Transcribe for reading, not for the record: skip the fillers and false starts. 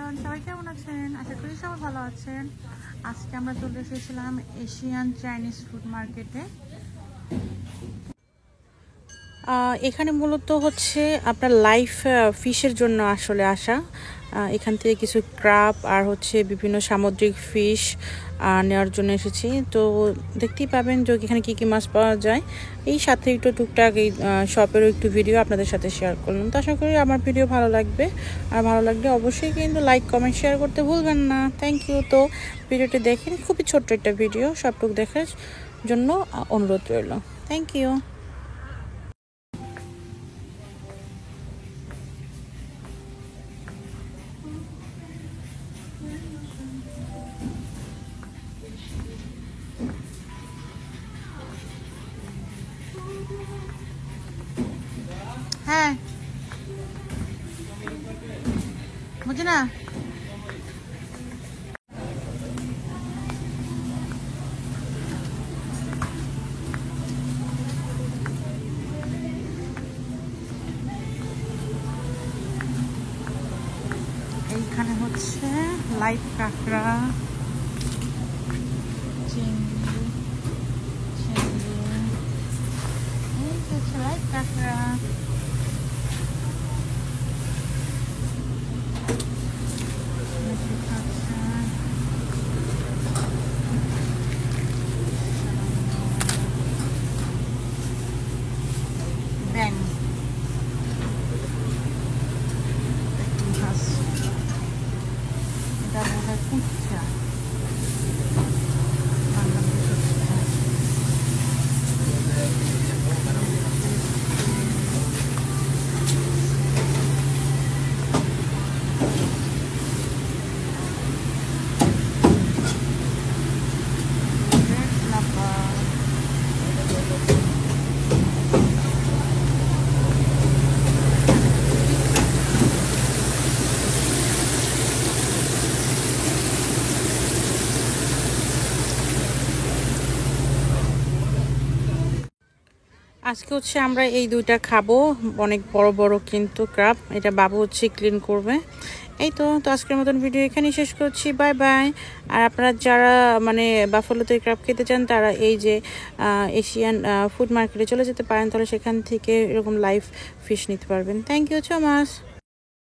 Everyone, সবাই কেমন আছেন? আশা করি সবাই ভালো আছেন। আজকে আমরা চলে এসেছিলাম এশিয়ান চাইনিজ ফুড মার্কেটে। এখানে মূলত হচ্ছে আপনার লাইভ ফিশের জন্য আসলে আসা। এখান থেকে কিছু ক্রাব আর হচ্ছে বিভিন্ন সামুদ্রিক ফিশ নেওয়ার জন্য এসেছি। তো দেখতেই পাবেন যে এখানে কী কী মাছ পাওয়া যায়। এই সাথে একটু টুকটাক এই শপেরও একটু ভিডিও আপনাদের সাথে শেয়ার করলাম। তো আশা করি আমার ভিডিও ভালো লাগবে, আর ভালো লাগলে অবশ্যই কিন্তু লাইক কমেন্ট শেয়ার করতে ভুলবেন না। Thank you. তো ভিডিওটি দেখেন, খুবই ছোট্ট একটা ভিডিও, সবটুকু দেখার জন্য অনুরোধ রইল। Thank you. হ্যাঁ, বুঝি না। এইখানে হচ্ছে লাইভ কাঁকড়া, চিংড়ি, এই হচ্ছে লাইভ কাঁকড়া। ব্যাং, এটা বোধ হয় কুচ্চা। আজকে হচ্ছে আমরা এই দুইটা খাবো, অনেক বড় বড় কিন্তু ক্রাব। এটা বাবু হচ্ছে ক্লিন করবে। এই তো আজকের মতন ভিডিও এখানেই শেষ করছি। Bye bye. আর আপনারা যারা মানে বাফালোতে ক্রাব খেতে চান, তারা এই যে এশিয়ান ফুড মার্কেটে চলে যেতে পারেন, তাহলে সেখান থেকে এরকম লাইভ ফিশ নিতে পারবেন। Thank you so much.